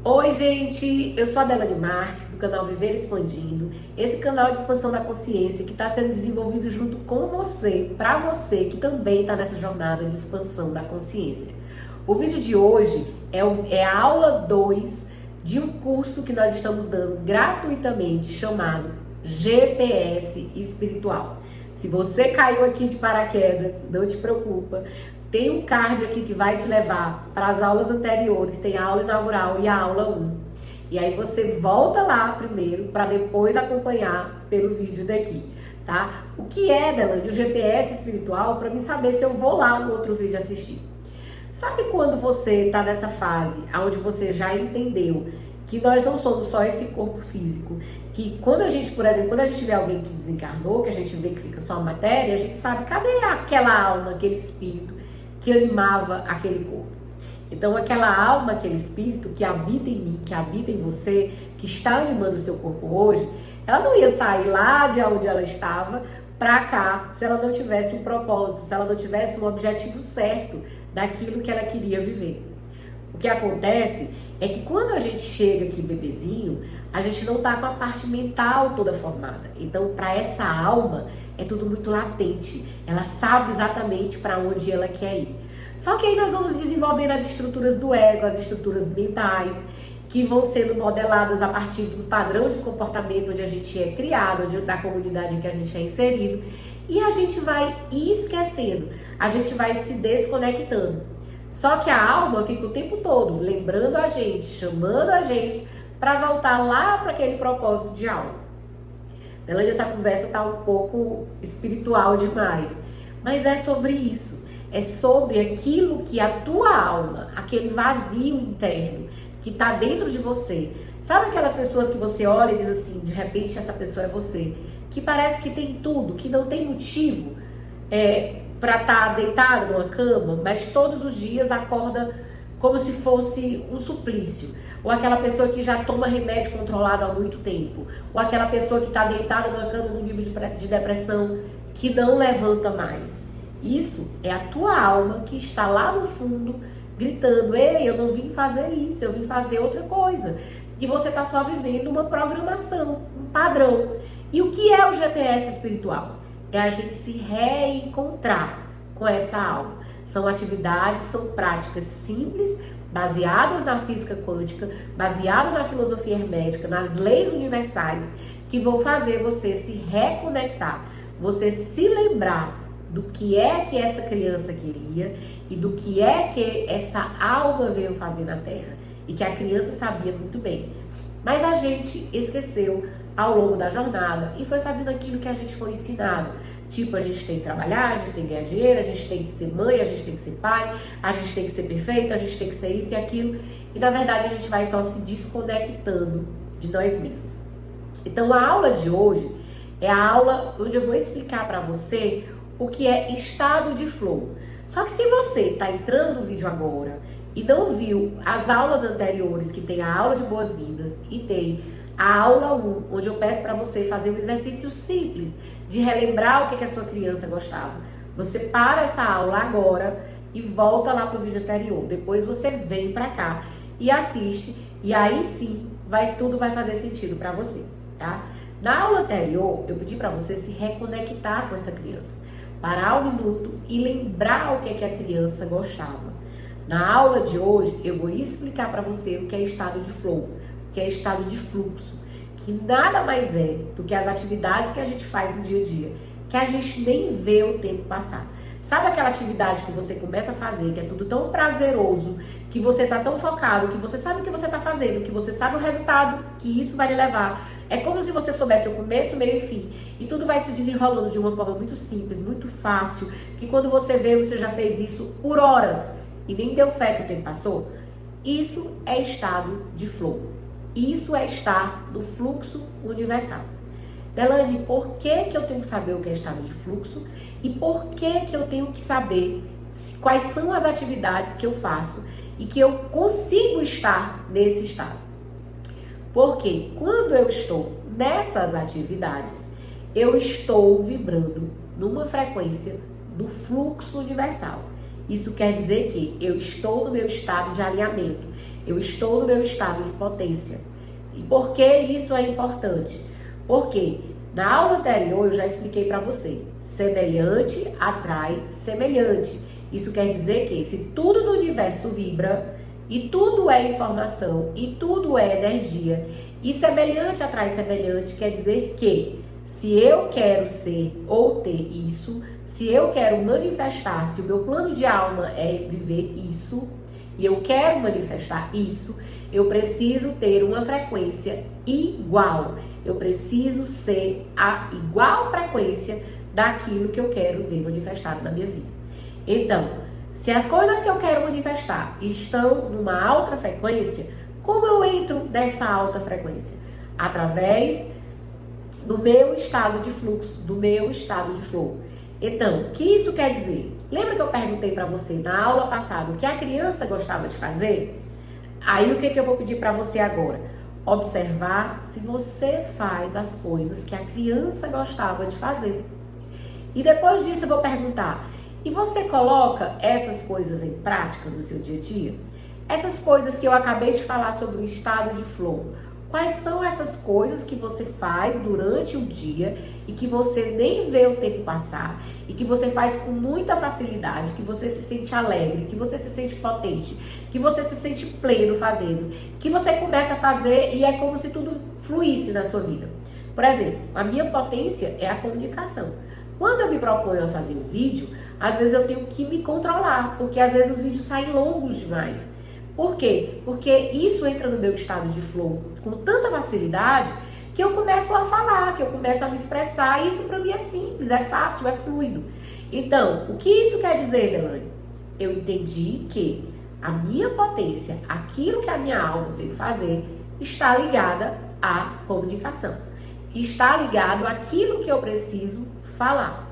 Oi, gente! Eu sou a Delane Marques, do canal Viver Expandindo. Esse canal de expansão da consciência que está sendo desenvolvido junto com você, para você que também está nessa jornada de expansão da consciência. O vídeo de hoje é a aula 2 de um curso que nós estamos dando gratuitamente, chamado GPS Espiritual. Se você caiu aqui de paraquedas, não te preocupa. Tem um card aqui que vai te levar para as aulas anteriores, tem a aula inaugural e a aula 1. E aí você volta lá primeiro para depois acompanhar pelo vídeo daqui, tá? O que é, Delane, o GPS espiritual, para mim saber se eu vou lá no outro vídeo assistir. Sabe quando você está nessa fase onde você já entendeu que nós não somos só esse corpo físico, que quando a gente, por exemplo, quando a gente vê alguém que desencarnou, que a gente vê que fica só a matéria, a gente sabe, cadê aquela alma, aquele espírito que animava aquele corpo? Então aquela alma, aquele espírito que habita em mim, que habita em você, que está animando o seu corpo hoje, ela não ia sair lá de onde ela estava para cá se ela não tivesse um propósito, se ela não tivesse um objetivo certo daquilo que ela queria viver. O que acontece é que quando a gente chega aqui bebezinho, a gente não tá com a parte mental toda formada. Então, para essa alma, é tudo muito latente. Ela sabe exatamente para onde ela quer ir. Só que aí nós vamos desenvolvendo as estruturas do ego, as estruturas mentais, que vão sendo modeladas a partir do padrão de comportamento onde a gente é criado, da comunidade em que a gente é inserido. E a gente vai esquecendo, a gente vai se desconectando. Só que a alma fica o tempo todo lembrando a gente, chamando a gente para voltar lá para aquele propósito de alma. Delane, essa conversa está um pouco espiritual demais, mas é sobre isso. É sobre aquilo que a tua alma, aquele vazio interno que está dentro de você. Sabe aquelas pessoas que você olha e diz assim, de repente essa pessoa é você, que parece que tem tudo, que não tem motivo para estar deitado numa cama, mas todos os dias acorda como se fosse um suplício. Ou aquela pessoa que já toma remédio controlado há muito tempo. Ou aquela pessoa que está deitada numa cama num nível de depressão que não levanta mais. Isso é a tua alma que está lá no fundo gritando, ei, eu não vim fazer isso, eu vim fazer outra coisa. E você está só vivendo uma programação, um padrão. E o que é o GPS espiritual? É a gente se reencontrar com essa alma. São atividades, são práticas simples, baseadas na física quântica, baseadas na filosofia hermética, nas leis universais, que vão fazer você se reconectar, você se lembrar do que é que essa criança queria e do que é que essa alma veio fazer na Terra. E que a criança sabia muito bem. Mas a gente esqueceu ao longo da jornada e foi fazendo aquilo que a gente foi ensinado. Tipo, a gente tem que trabalhar, a gente tem que ganhar dinheiro, a gente tem que ser mãe, a gente tem que ser pai, a gente tem que ser perfeito, a gente tem que ser isso e aquilo. E na verdade a gente vai só se desconectando de nós mesmos. Então a aula de hoje é a aula onde eu vou explicar para você o que é estado de flow. Só que se você está entrando no vídeo agora e não viu as aulas anteriores, que tem a aula de boas-vindas e tem a aula 1, onde eu peço para você fazer um exercício simples de relembrar o que a sua criança gostava. Você para essa aula agora e volta lá para o vídeo anterior. Depois você vem para cá e assiste, e aí sim tudo vai fazer sentido para você, tá? Na aula anterior, eu pedi para você se reconectar com essa criança. Parar um minuto e lembrar o que a criança gostava. Na aula de hoje, eu vou explicar para você o que é estado de flow, o que é estado de fluxo, que nada mais é do que as atividades que a gente faz no dia a dia, que a gente nem vê o tempo passar. Sabe aquela atividade que você começa a fazer, que é tudo tão prazeroso, que você tá tão focado, que você sabe o que você tá fazendo, que você sabe o resultado que isso vai lhe levar. É como se você soubesse o começo, meio e fim. E tudo vai se desenrolando de uma forma muito simples, muito fácil, que quando você vê, você já fez isso por horas e nem deu fé que o tempo passou. Isso é estado de flow. Isso é estar no fluxo universal. Delane, por que eu tenho que saber o que é estado de fluxo? E por que eu tenho que saber quais são as atividades que eu faço e que eu consigo estar nesse estado? Porque quando eu estou nessas atividades, eu estou vibrando numa frequência do fluxo universal. Isso quer dizer que eu estou no meu estado de alinhamento. Eu estou no meu estado de potência. E por que isso é importante? Porque na aula anterior eu já expliquei para você, semelhante atrai semelhante. Isso quer dizer que se tudo no universo vibra, e tudo é informação, e tudo é energia, e semelhante atrai semelhante, quer dizer que se eu quero ser ou ter isso, se eu quero manifestar, se o meu plano de alma é viver isso, e eu quero manifestar isso, eu preciso ter uma frequência igual. Eu preciso ser a igual frequência daquilo que eu quero ver manifestado na minha vida. Então, se as coisas que eu quero manifestar estão numa alta frequência, como eu entro nessa alta frequência? Através do meu estado de fluxo, do meu estado de flow. Então, o que isso quer dizer? Lembra que eu perguntei para você na aula passada o que a criança gostava de fazer? Aí o que eu vou pedir para você agora? Observar se você faz as coisas que a criança gostava de fazer. E depois disso eu vou perguntar, e você coloca essas coisas em prática no seu dia a dia? Essas coisas que eu acabei de falar sobre o estado de flow. Quais são essas coisas que você faz durante o dia e que você nem vê o tempo passar e que você faz com muita facilidade, que você se sente alegre, que você se sente potente, que você se sente pleno fazendo, que você começa a fazer e é como se tudo fluísse na sua vida? Por exemplo, a minha potência é a comunicação. Quando eu me proponho a fazer um vídeo, às vezes eu tenho que me controlar, porque às vezes os vídeos saem longos demais. Por quê? Porque isso entra no meu estado de flow com tanta facilidade que eu começo a falar, que eu começo a me expressar. E isso para mim é simples, é fácil, é fluido. Então, o que isso quer dizer, Delane? Eu entendi que a minha potência, aquilo que a minha alma veio fazer, está ligada à comunicação. Está ligado àquilo que eu preciso falar.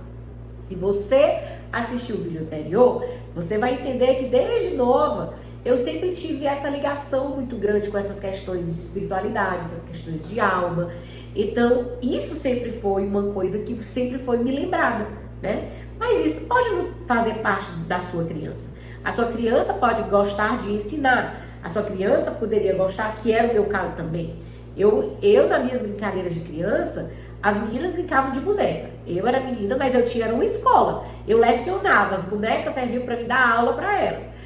Se você assistiu o vídeo anterior, você vai entender que desde nova eu sempre tive essa ligação muito grande com essas questões de espiritualidade, essas questões de alma. Então, isso sempre foi uma coisa que sempre foi me lembrada, né? Mas isso pode não fazer parte da sua criança. A sua criança pode gostar de ensinar. A sua criança poderia gostar, que era o meu caso também. Eu nas minhas brincadeiras de criança, as meninas brincavam de boneca. Eu era menina, mas eu tinha uma escola. Eu lecionava, as bonecas serviam para me dar aula para elas.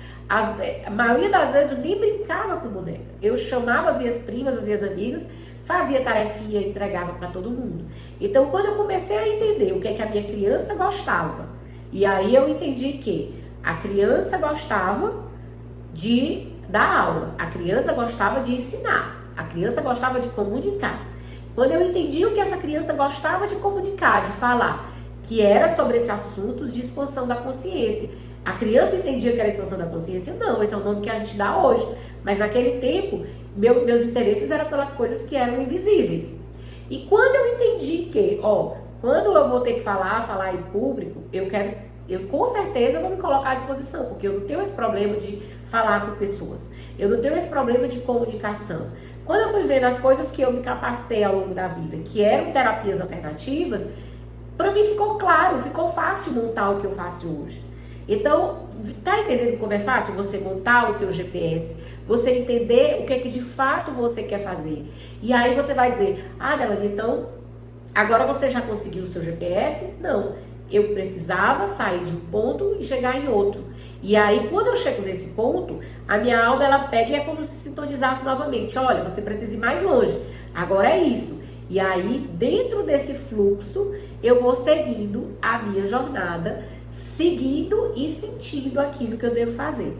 A maioria das vezes eu nem brincava com boneca. Eu chamava as minhas primas, as minhas amigas, fazia tarefinha, entregava para todo mundo. Então, quando eu comecei a entender o que é que a minha criança gostava, e aí eu entendi que a criança gostava de dar aula, a criança gostava de ensinar, a criança gostava de comunicar. Quando eu entendi o que essa criança gostava de comunicar, de falar, que era sobre esses assuntos de expansão da consciência. A criança entendia que era expansão da consciência? Não, esse é o nome que a gente dá hoje. Mas naquele tempo, meus interesses eram pelas coisas que eram invisíveis. E quando eu entendi que, quando eu vou ter que falar em público, eu com certeza vou me colocar à disposição, porque eu não tenho esse problema de falar com pessoas. Eu não tenho esse problema de comunicação. Quando eu fui ver nas coisas que eu me capacitei ao longo da vida, que eram terapias alternativas, para mim ficou claro, ficou fácil montar o que eu faço hoje. Então, tá entendendo como é fácil você montar o seu GPS, você entender o que é que de fato você quer fazer. E aí você vai dizer, Delane, então, agora você já conseguiu o seu GPS? Não, eu precisava sair de um ponto e chegar em outro. E aí, quando eu chego nesse ponto, a minha alma, ela pega e é como se sintonizasse novamente. Olha, você precisa ir mais longe, agora é isso. E aí, dentro desse fluxo, eu vou seguindo a minha jornada, seguindo e sentindo aquilo que eu devo fazer.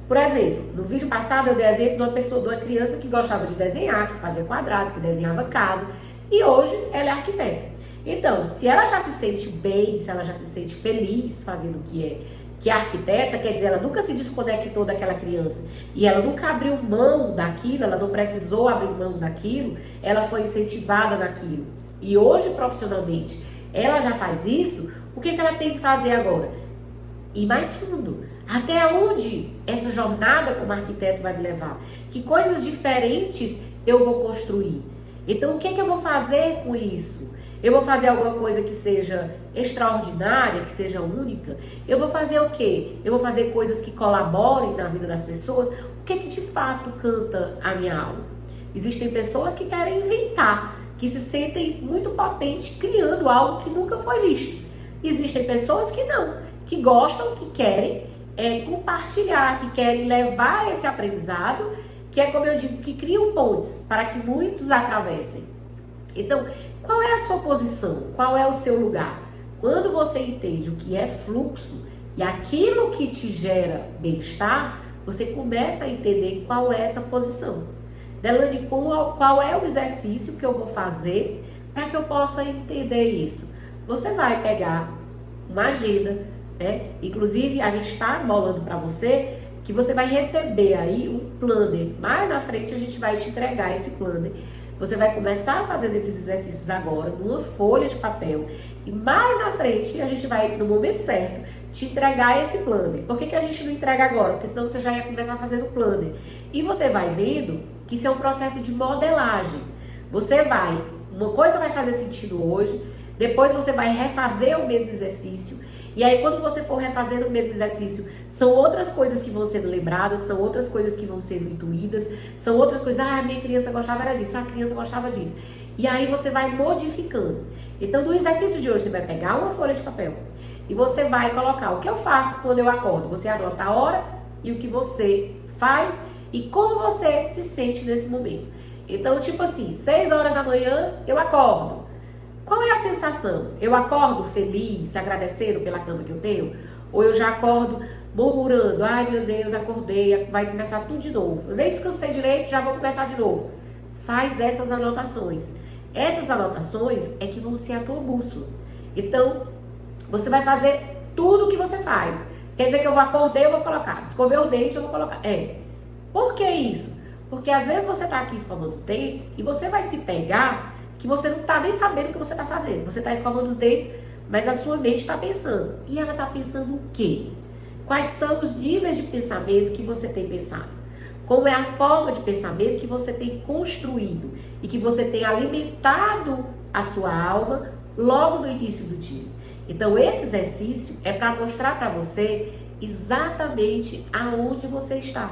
Por exemplo, no vídeo passado eu dei exemplo de uma criança que gostava de desenhar, que fazia quadrados, que desenhava casa, e hoje ela é arquiteta. Então, se ela já se sente bem, se ela já se sente feliz fazendo o que é arquiteta, quer dizer, ela nunca se desconectou daquela criança e ela nunca abriu mão daquilo, ela não precisou abrir mão daquilo, ela foi incentivada naquilo. E hoje, profissionalmente, ela já faz isso. O que ela tem que fazer agora? Ir mais fundo. Até onde essa jornada como arquiteto vai me levar? Que coisas diferentes eu vou construir? Então, o que eu vou fazer com isso? Eu vou fazer alguma coisa que seja extraordinária, que seja única? Eu vou fazer o quê? Eu vou fazer coisas que colaborem na vida das pessoas? O que de fato canta a minha alma? Existem pessoas que querem inventar, que se sentem muito potentes criando algo que nunca foi visto. Existem pessoas que não, que gostam, que querem compartilhar, que querem levar esse aprendizado, que é como eu digo, que criam pontes para que muitos atravessem. Então, qual é a sua posição? Qual é o seu lugar? Quando você entende o que é fluxo e aquilo que te gera bem-estar, você começa a entender qual é essa posição. Delaney, qual é o exercício que eu vou fazer para que eu possa entender isso? Você vai pegar uma agenda, né? Inclusive, a gente está bolando para você que você vai receber aí um planner. Mais na frente a gente vai te entregar esse planner. Você vai começar a fazer esses exercícios agora, numa folha de papel. E mais na frente, a gente vai, no momento certo, te entregar esse planner. Por que a gente não entrega agora? Porque senão você já ia começar a fazer o planner. E você vai vendo que isso é um processo de modelagem. Uma coisa vai fazer sentido hoje, depois você vai refazer o mesmo exercício. E aí, quando você for refazendo o mesmo exercício, são outras coisas que vão sendo lembradas, são outras coisas que vão sendo intuídas, são outras coisas, a minha criança gostava era disso, a criança gostava disso. E aí você vai modificando. Então, no exercício de hoje, você vai pegar uma folha de papel e você vai colocar o que eu faço quando eu acordo. Você anota a hora e o que você faz e como você se sente nesse momento. Então, tipo assim, 6 horas da manhã, eu acordo. Qual é a sensação? Eu acordo feliz, agradecendo pela cama que eu tenho? Ou eu já acordo murmurando, ai meu Deus, acordei, vai começar tudo de novo. Eu nem descansei direito, já vou começar de novo. Faz essas anotações. Essas anotações é que vão ser a tua bússola. Então, você vai fazer tudo o que você faz. Quer dizer que eu acordei, eu vou colocar. Escovei o dente, eu vou colocar. Por que isso? Porque às vezes você está aqui escovando os dentes e você vai se pegar que você não está nem sabendo o que você está fazendo. Você está escovando os dentes, mas a sua mente está pensando. E ela está pensando o quê? Quais são os níveis de pensamento que você tem pensado? Como é a forma de pensamento que você tem construído e que você tem alimentado a sua alma logo no início do dia. Então, esse exercício é para mostrar para você exatamente aonde você está.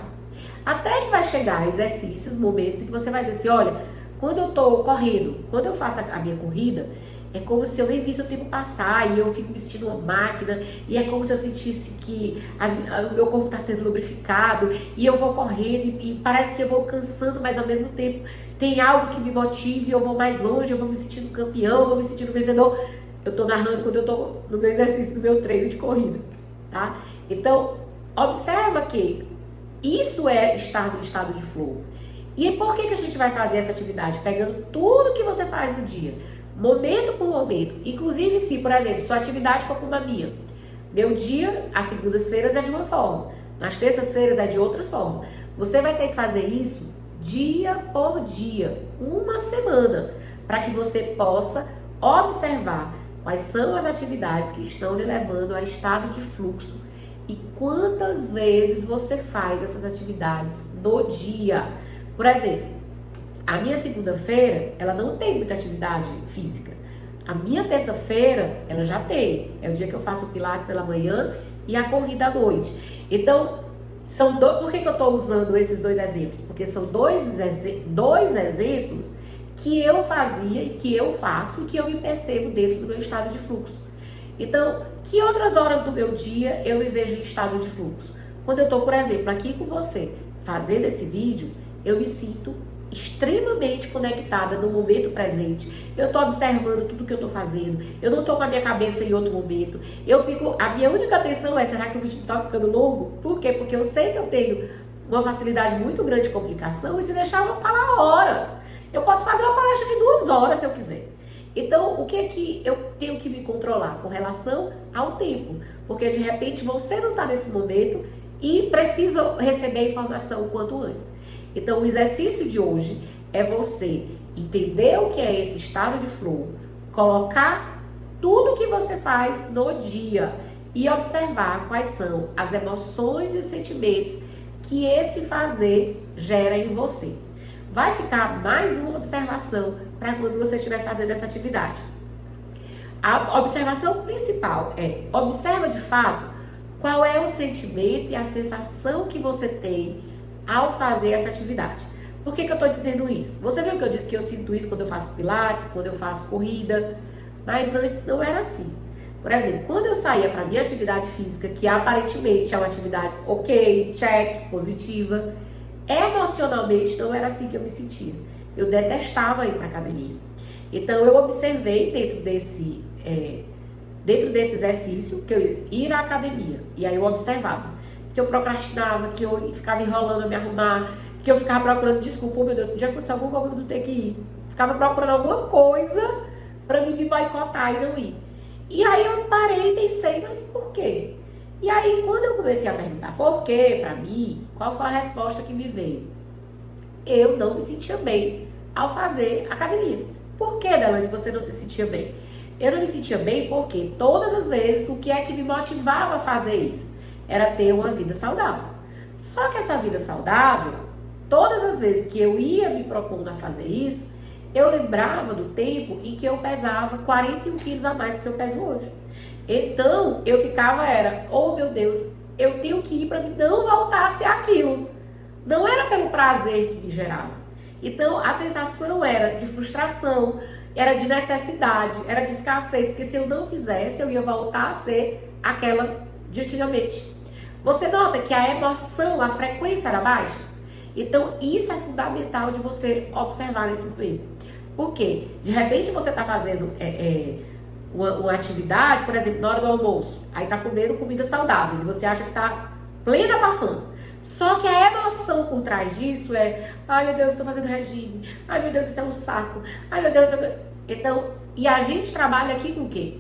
Até que vai chegar exercícios, momentos em que você vai dizer assim, olha, quando eu estou correndo, quando eu faço a minha corrida, é como se eu nem visse o tempo passar e eu fico me sentindo uma máquina e é como se eu sentisse que o meu corpo está sendo lubrificado e eu vou correndo e parece que eu vou cansando, mas ao mesmo tempo tem algo que me motive, eu vou mais longe, eu vou me sentindo campeão, eu vou me sentindo vencedor. Eu estou narrando quando eu estou no meu exercício, no meu treino de corrida, tá? Então, observa que isso é estar no estado de flow. E por que a gente vai fazer essa atividade? Pegando tudo que você faz no dia, momento por momento. Inclusive, se, por exemplo, sua atividade for como a minha. Meu dia, às segundas-feiras é de uma forma, nas terças-feiras é de outras formas. Você vai ter que fazer isso dia por dia, uma semana, para que você possa observar quais são as atividades que estão lhe levando a estado de fluxo e quantas vezes você faz essas atividades no dia. Por exemplo, a minha segunda-feira, ela não tem muita atividade física. A minha terça-feira, ela já tem. É o dia que eu faço o pilates pela manhã e a corrida à noite. Então, por que eu estou usando esses dois exemplos? Porque são dois exemplos que eu fazia e que eu faço e que eu me percebo dentro do meu estado de fluxo. Então, que outras horas do meu dia eu me vejo em estado de fluxo? Quando eu estou, por exemplo, aqui com você, fazendo esse vídeo, eu me sinto extremamente conectada no momento presente. Eu estou observando tudo que eu estou fazendo. Eu não estou com a minha cabeça em outro momento. A minha única atenção é, será que o vídeo está ficando longo? Por quê? Porque eu sei que eu tenho uma facilidade muito grande de comunicação e se deixar eu vou falar horas. Eu posso fazer uma palestra de 2 horas se eu quiser. Então, o que é que eu tenho que me controlar com relação ao tempo? Porque de repente você não está nesse momento e precisa receber a informação o quanto antes. Então, o exercício de hoje é você entender o que é esse estado de flow, colocar tudo que você faz no dia e observar quais são as emoções e os sentimentos que esse fazer gera em você. Vai ficar mais uma observação para quando você estiver fazendo essa atividade. A observação principal é, observa de fato qual é o sentimento e a sensação que você tem ao fazer essa atividade. Por que eu estou dizendo isso? Você viu que eu disse que eu sinto isso quando eu faço pilates, quando eu faço corrida, mas antes não era assim. Por exemplo, quando eu saía para minha atividade física, que aparentemente é uma atividade ok, check, positiva, emocionalmente não era assim que eu me sentia. Eu detestava ir para academia. Então eu observei dentro desse exercício que eu ia ir à academia. E aí eu observava que eu procrastinava, que eu ficava enrolando a me arrumar, que eu ficava procurando desculpa, oh, meu Deus, podia acontecer alguma coisa, eu não ter que ir. Ficava procurando alguma coisa para me boicotar e não ir. E aí eu parei e pensei, mas por quê? E aí quando eu comecei a perguntar por quê para mim, qual foi a resposta que me veio? Eu não me sentia bem ao fazer academia. Por que, Delane, você não se sentia bem? Eu não me sentia bem porque todas as vezes o que é que me motivava a fazer isso? Era ter uma vida saudável. Só que essa vida saudável, todas as vezes que eu ia me propondo a fazer isso, eu lembrava do tempo em que eu pesava 41 quilos a mais do que eu peso hoje. Então, eu ficava, oh meu Deus, eu tenho que ir para não voltar a ser aquilo. Não era pelo prazer que me gerava. Então, a sensação era de frustração, era de necessidade, era de escassez, porque se eu não fizesse, eu ia voltar a ser aquela de antigamente. Você nota que a emoção, a frequência era baixa? Então, isso é fundamental de você observar nesse momento. Por quê? De repente você está fazendo uma atividade, por exemplo, na hora do almoço, aí está comendo comidas saudáveis e você acha que está plena abafando. Só que a emoção por trás disso é, ai meu Deus, estou fazendo regime, ai meu Deus, isso é um saco, ai meu Deus, então, e a gente trabalha aqui com o quê?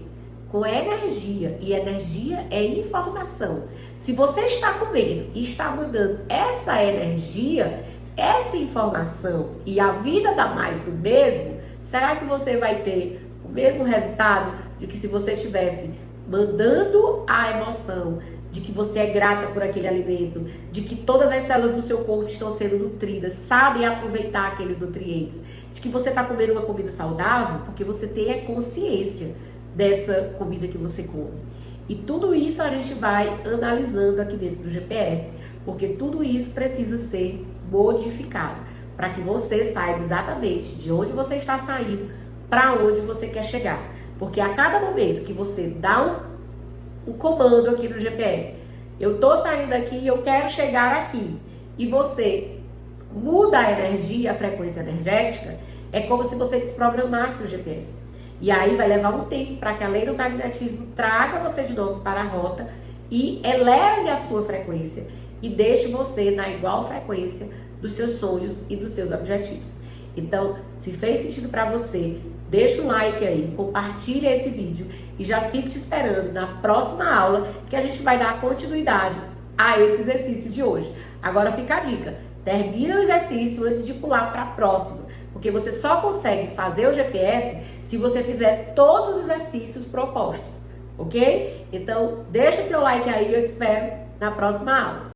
Com energia, e energia é informação. Se você está comendo e está mandando essa energia, essa informação e a vida dá mais do mesmo, será que você vai ter o mesmo resultado de que se você estivesse mandando a emoção de que você é grata por aquele alimento, de que todas as células do seu corpo estão sendo nutridas, sabem aproveitar aqueles nutrientes, de que você está comendo uma comida saudável, porque você tem a consciência dessa comida que você come. E tudo isso a gente vai analisando aqui dentro do GPS, porque tudo isso precisa ser modificado, para que você saiba exatamente de onde você está saindo, para onde você quer chegar. Porque a cada momento que você dá um comando aqui no GPS, eu tô saindo daqui e eu quero chegar aqui, e você muda a energia, a frequência energética, é como se você desprogramasse o GPS. E aí vai levar um tempo para que a lei do magnetismo traga você de novo para a rota e eleve a sua frequência e deixe você na igual frequência dos seus sonhos e dos seus objetivos. Então, se fez sentido para você, deixa um like aí, compartilha esse vídeo e já fico te esperando na próxima aula que a gente vai dar continuidade a esse exercício de hoje. Agora fica a dica, termina o exercício antes de pular para a próxima, porque você só consegue fazer o GPS se você fizer todos os exercícios propostos, ok? Então, deixa o teu like aí, eu te espero na próxima aula.